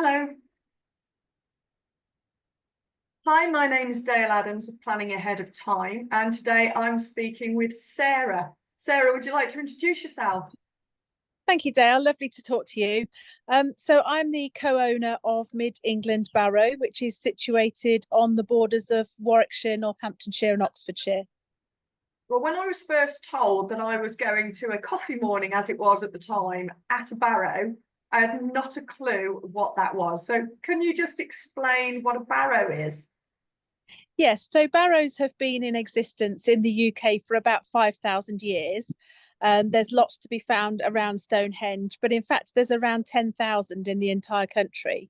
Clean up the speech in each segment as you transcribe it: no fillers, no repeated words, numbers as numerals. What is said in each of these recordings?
Hello. Hi, my name is Dale Adams of Planning Ahead of Time, and today I'm speaking with Sarah. Sarah, would you like to introduce yourself? Thank you, Dale. Lovely to talk to you. So I'm the co-owner of Mid England Barrow, which is situated on the borders of Warwickshire, Northamptonshire and Oxfordshire. Well, when I was first told that I was going to a coffee morning, as it was at the time, at a Barrow, I had not a clue what that was. So can you just explain what a Barrow is? Yes, so barrows have been in existence in the UK for about 5,000 years. There's lots to be found around Stonehenge, but in fact, there's around 10,000 in the entire country.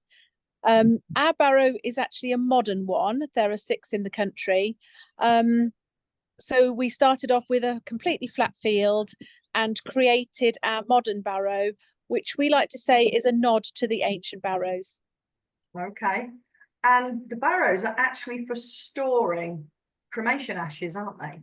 Our barrow is actually a modern one. There are 6 in the country. So we started off with a completely flat field and created our modern barrow, which we like to say is a nod to the ancient barrows. Okay. And the barrows are actually for storing cremation ashes, aren't they?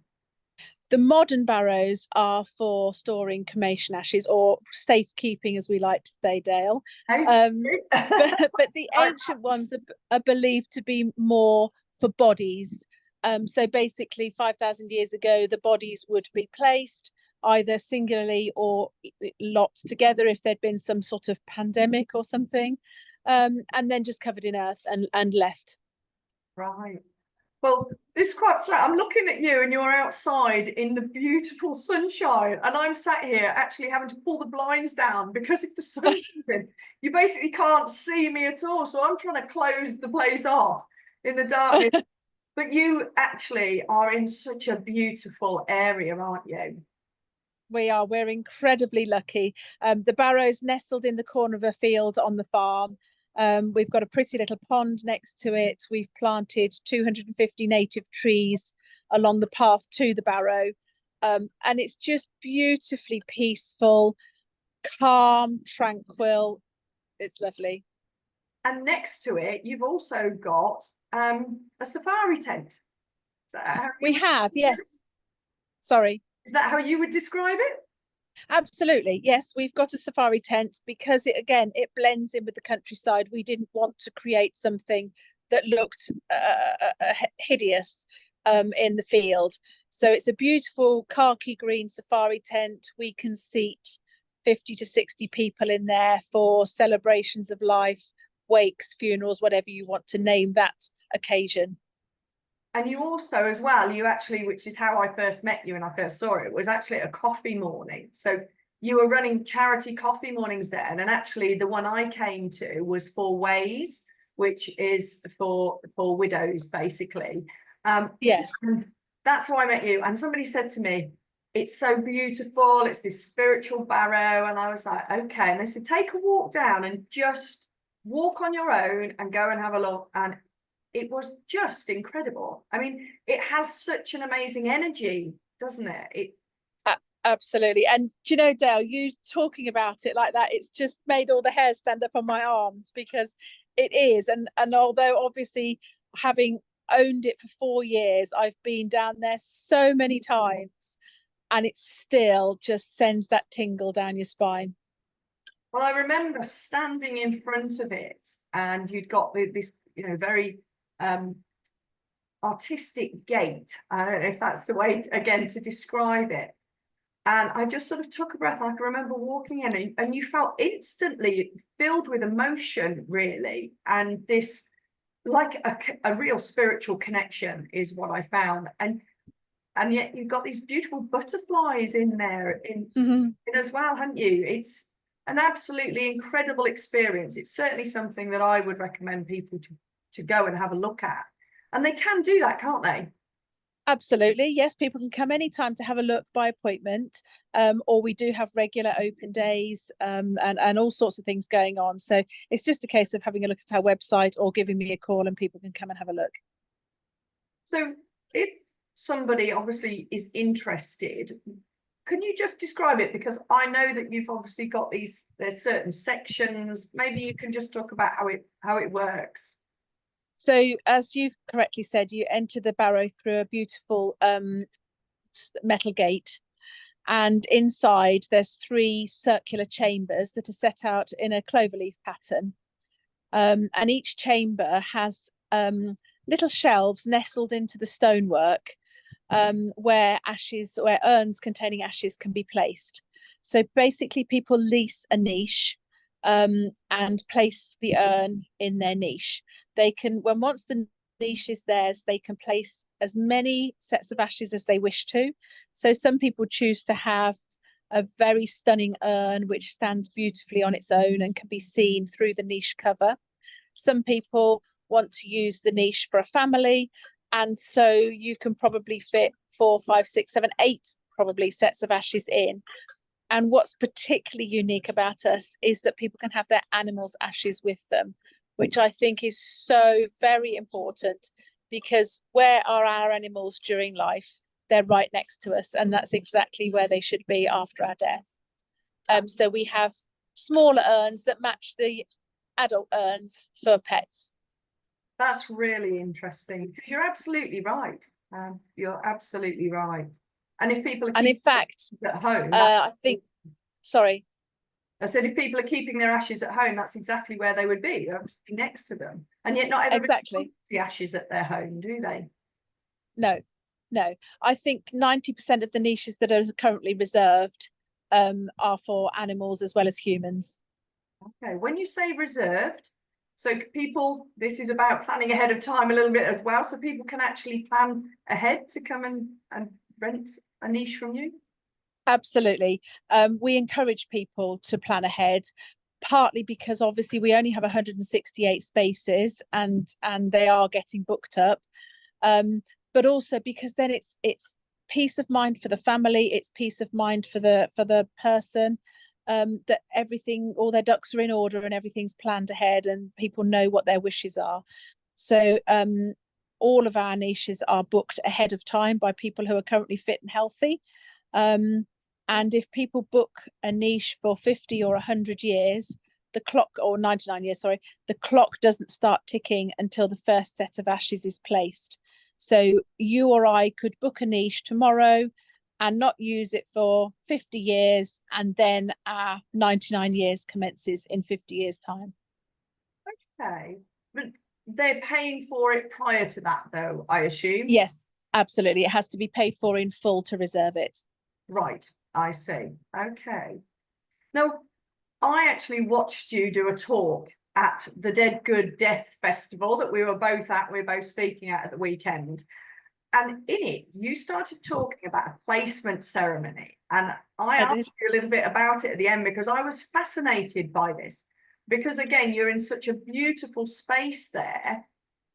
The modern barrows are for storing cremation ashes or safekeeping, as we like to say, Dale. Um, but the ancient ones are believed to be more for bodies. So basically, 5,000 years ago, the bodies would be placed either singularly or lots together if there'd been some sort of pandemic or something, and then just covered in earth and left. Right. Well, it's quite flat. I'm looking at you and you're outside in the beautiful sunshine, and I'm sat here actually having to pull the blinds down because if the sun comes in, you basically can't see me at all. So I'm trying to close the place off in the darkness. But you actually are in such a beautiful area, aren't you? We're incredibly lucky. The barrow's nestled in the corner of a field on the farm. We've got a pretty little pond next to it. We've planted 250 native trees along the path to the barrow. And it's just beautifully peaceful, calm, tranquil. It's lovely. And next to it, you've also got a safari tent. We have, yes. Sorry. Is that how you would describe it? Absolutely. Yes, we've got a safari tent because it blends in with the countryside. We didn't want to create something that looked hideous in the field. So it's a beautiful khaki green safari tent. We can seat 50 to 60 people in there for celebrations of life, wakes, funerals, whatever you want to name that occasion. And you also, as well, you actually, which is how I first met you and I first saw it, was actually a coffee morning. So you were running charity coffee mornings there. And actually, the one I came to was for Ways, which is for widows, basically. Yes. And that's how I met you. And somebody said to me, it's so beautiful. It's this spiritual barrow. And I was like, okay. And they said, take a walk down and just walk on your own and go and have a look. And it was just incredible. I mean, it has such an amazing energy, doesn't it? Absolutely. And do you know, Dale, you talking about it like that, it's just made all the hairs stand up on my arms because it is. And although obviously having owned it for 4 years, I've been down there so many times and it still just sends that tingle down your spine. Well, I remember standing in front of it and you'd got this, very um, artistic gate. I don't know if that's the way, again, to describe it. And I just sort of took a breath. I can remember walking in and you felt instantly filled with emotion, really. And this, like a real spiritual connection is what I found. And yet you've got these beautiful butterflies in there in as well, haven't you? It's an absolutely incredible experience. It's certainly something that I would recommend people to go and have a look at. And they can do that, can't they? Absolutely. Yes, people can come anytime to have a look by appointment, or we do have regular open days and all sorts of things going on. So it's just a case of having a look at our website or giving me a call and people can come and have a look. So if somebody obviously is interested, can you just describe it? Because I know that you've obviously got there's certain sections. Maybe you can just talk about how it works. So, as you've correctly said, you enter the barrow through a beautiful metal gate, and inside there's 3 circular chambers that are set out in a cloverleaf pattern. And each chamber has little shelves nestled into the stonework, where urns containing ashes can be placed. So basically, people lease a niche, and place the urn in their niche. They can, when once the niche is theirs, they can place as many sets of ashes as they wish to. So some people choose to have a very stunning urn which stands beautifully on its own and can be seen through the niche cover. Some people want to use the niche for a family, and so you can probably fit 4, 5, 6, 7, 8 probably sets of ashes in. And what's particularly unique about us is that people can have their animals' ashes with them, which I think is so very important, because where are our animals during life? They're right next to us, and that's exactly where they should be after our death. So we have smaller urns that match the adult urns for pets. That's really interesting, because you're absolutely right. You're absolutely right. And if people are And in keeping fact, it at home, I think, sorry, I said if people are keeping their ashes at home, that's exactly where they would be, next to them. And yet not everybody exactly. puts the ashes at their home, do they? No, no. I think 90% of the niches that are currently reserved are for animals as well as humans. Okay, when you say reserved, so people, this is about planning ahead of time a little bit as well, so people can actually plan ahead to come and rent a niche from you? Absolutely. We encourage people to plan ahead, partly because obviously we only have 168 spaces, and they are getting booked up. But also because then it's peace of mind for the family, it's peace of mind for the person, that everything, all their ducks are in order and everything's planned ahead and people know what their wishes are. So all of our niches are booked ahead of time by people who are currently fit and healthy. And if people book a niche for 50 or 100 years, the clock, or 99 years, sorry, the clock doesn't start ticking until the first set of ashes is placed. So you or I could book a niche tomorrow and not use it for 50 years, and then our 99 years commences in 50 years' time. Okay, but they're paying for it prior to that, though, I assume? Yes, absolutely. It has to be paid for in full to reserve it. Right, I see. Okay. Now, I actually watched you do a talk at the Dead Good Death Festival that we were both at. We were both speaking at the weekend. And in it, you started talking about a placement ceremony. And I I did. asked you a little bit about it at the end because I was fascinated by this. Because again, you're in such a beautiful space there.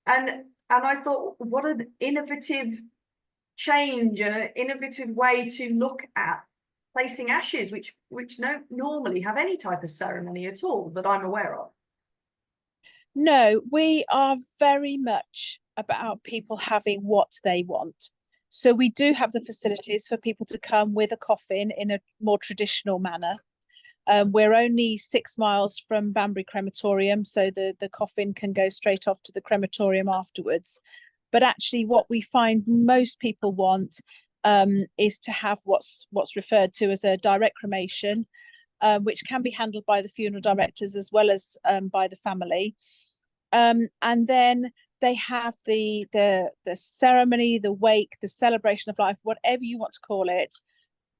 And I thought, what an innovative change and an innovative way to look at placing ashes, which don't normally have any type of ceremony at all that I'm aware of. No, we are very much about people having what they want. So we do have the facilities for people to come with a coffin in a more traditional manner. We're only 6 miles from Banbury Crematorium, so the coffin can go straight off to the crematorium afterwards. But actually, what we find most people want is to have what's referred to as a direct cremation, which can be handled by the funeral directors as well as by the family. And then they have the ceremony, the wake, the celebration of life, whatever you want to call it,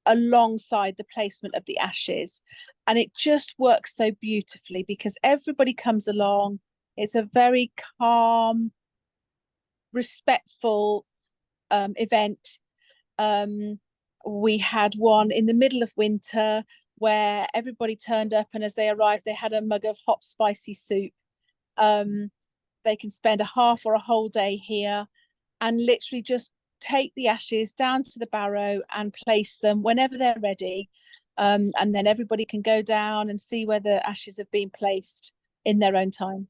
alongside the placement of the ashes. And it just works so beautifully because everybody comes along. It's a very calm, respectful event. We had one in the middle of winter where everybody turned up, and as they arrived, they had a mug of hot, spicy soup. They can spend a half or a whole day here and literally just take the ashes down to the Barrow and place them whenever they're ready. And then everybody can go down and see where the ashes have been placed in their own time.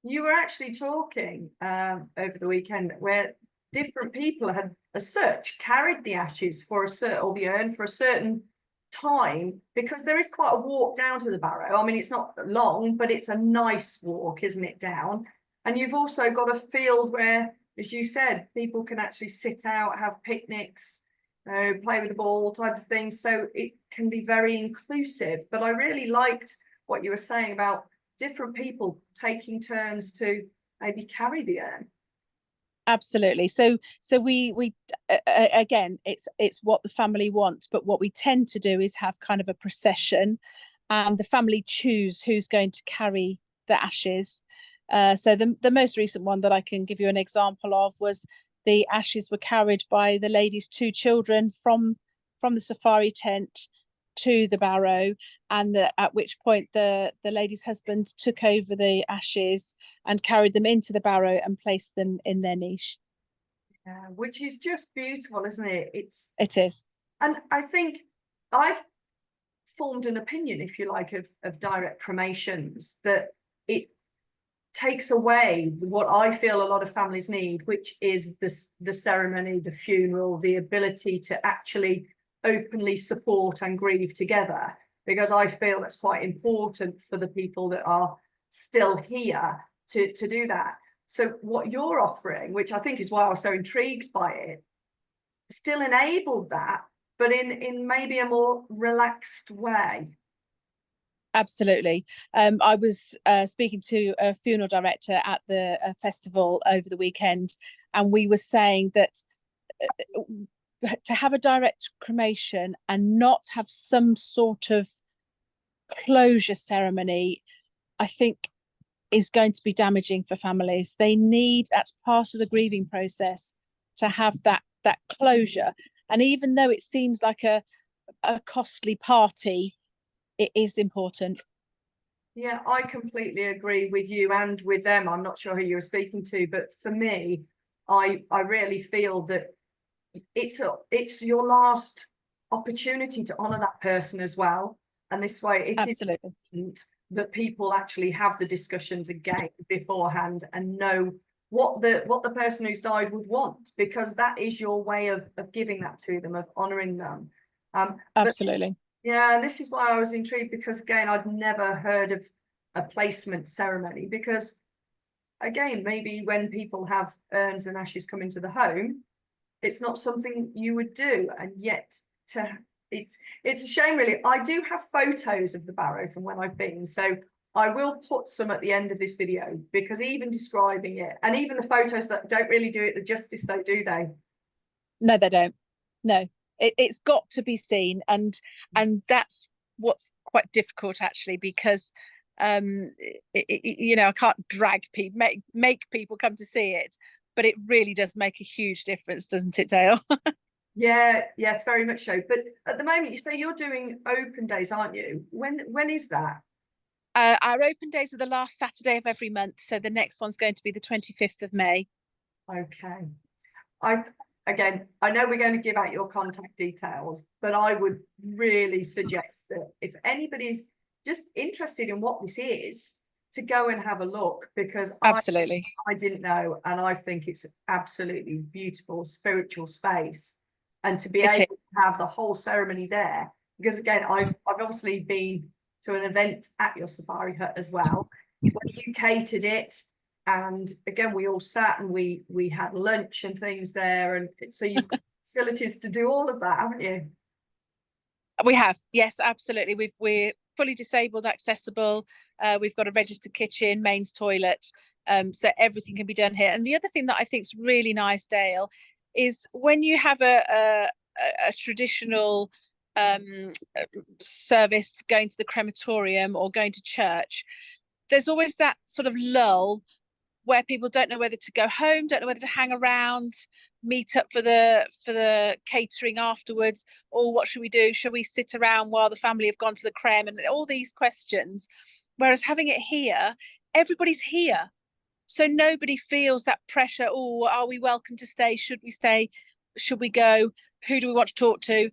You were actually talking over the weekend where different people had carried the ashes for a certain, or the urn for a certain time, because there is quite a walk down to the Barrow. I mean, it's not long, but it's a nice walk, isn't it, down? And you've also got a field where, as you said, people can actually sit out, have picnics, play with the ball type of thing. So it can be very inclusive. But I really liked what you were saying about different people taking turns to maybe carry the urn. Absolutely. So we again, it's what the family want, but what we tend to do is have kind of a procession, and the family choose who's going to carry the ashes. So the most recent one that I can give you an example of was the ashes were carried by the lady's two children from the safari tent to the Barrow, and at which point the lady's husband took over the ashes and carried them into the Barrow and placed them in their niche. Yeah, which is just beautiful, isn't it? It is. And I think I've formed an opinion, if you like, of direct cremations, that it takes away what I feel a lot of families need, which is the ceremony, the funeral, the ability to actually openly support and grieve together, because I feel that's quite important for the people that are still here to do that. So what you're offering, which I think is why I was so intrigued by it, still enabled that, but in maybe a more relaxed way. Absolutely. I was speaking to a funeral director at the festival over the weekend, and we were saying that to have a direct cremation and not have some sort of closure ceremony, I think is going to be damaging for families. They need, that's part of the grieving process, to have that closure. And even though it seems like a costly party, it is important. Yeah, I completely agree with you and with them. I'm not sure who you were speaking to, but for me, I really feel that it's your last opportunity to honor that person as well. And this way it is Absolutely. important that people actually have the discussions again beforehand and know what the person who's died would want, because that is your way of giving that to them, of honoring them. But Absolutely. yeah, and this is why I was intrigued, because again, I'd never heard of a placement ceremony, because again, maybe when people have urns and ashes come into the home, it's not something you would do. And yet to it's a shame, really. I do have photos of the Barrow from when I've been, so I will put some at the end of this video, because even describing it, and even the photos that don't really do it the justice, though, do they? No, they don't. No, it's got to be seen, and that's what's quite difficult actually, because I can't drag people, make people come to see it, but it really does make a huge difference, doesn't it, Dale? Yeah, it's very much so. But at the moment, you say you're doing open days, aren't you? When is that? Our open days are the last Saturday of every month, so the next one's going to be the 25th of May. Okay. I Again, I know we're going to give out your contact details, but I would really suggest that if anybody's just interested in what this is, to go and have a look, because Absolutely. I didn't know, and I think it's absolutely beautiful spiritual space, and to be It is. able to have the whole ceremony there, because again, I've obviously been to an event at your safari hut as well, where you catered it. And again, we all sat and we had lunch and things there, and so you've got facilities to do all of that, haven't you? We have, yes, absolutely. We're fully disabled accessible. We've got a registered kitchen, mains toilet, so everything can be done here. And the other thing that I think is really nice, Dale, is when you have a traditional service, going to the crematorium or going to church, there's always that sort of lull where people don't know whether to go home, don't know whether to hang around, meet up for the catering afterwards, or what should we do? Shall we sit around while the family have gone to the creme? And all these questions. Whereas having it here, everybody's here. So nobody feels that pressure. Oh, are we welcome to stay? Should we stay? Should we go? Who do we want to talk to?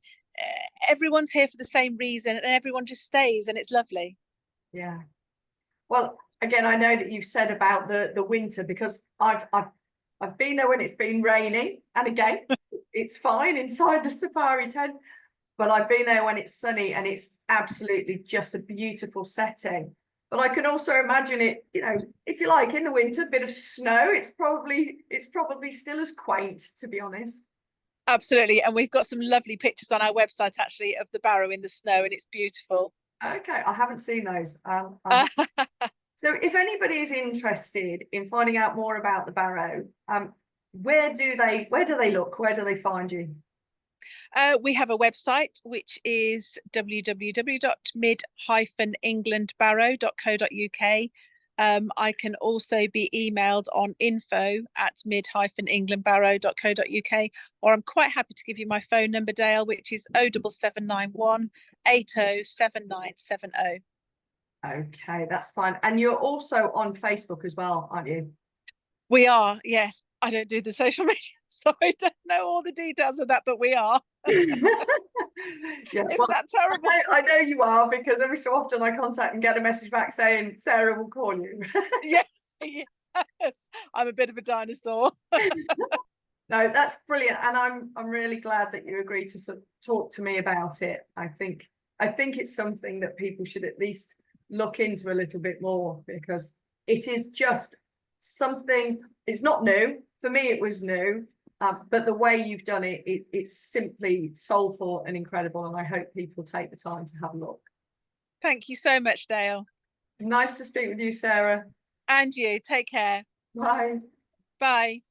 Everyone's here for the same reason, and everyone just stays, and it's lovely. Yeah. Well, again, I know that you've said about the winter, because I've been there when it's been raining, and again, it's fine inside the safari tent, but I've been there when it's sunny, and it's absolutely just a beautiful setting. But I can also imagine it, if you like, in the winter, a bit of snow, it's probably still as quaint, to be honest. Absolutely. And we've got some lovely pictures on our website actually of the Barrow in the snow, and it's beautiful. Okay, I haven't seen those. So if anybody is interested in finding out more about the Barrow, where do they look? Where do they find you? We have a website, which is www.mid-englandbarrow.co.uk. I can also be emailed on info@mid-englandbarrow.co.uk, or I'm quite happy to give you my phone number, Dale, which is 07791 807970. Okay, that's fine. And you're also on Facebook as well, aren't you? We are, yes. I don't do the social media, so I don't know all the details of that, but we are. Yeah, Isn't well, that terrible? I know you are, because every so often I contact and get a message back saying Sarah will call you. Yes, yes. I'm a bit of a dinosaur. No, that's brilliant, and I'm really glad that you agreed to sort of talk to me about it. I think it's something that people should at least look into a little bit more, because it is just something. It's not new for me. It was new, but the way you've done it, it's simply soulful and incredible. And I hope people take the time to have a look. Thank you so much, Dale. Nice to speak with you, Sarah. And you, take care. Bye. Bye.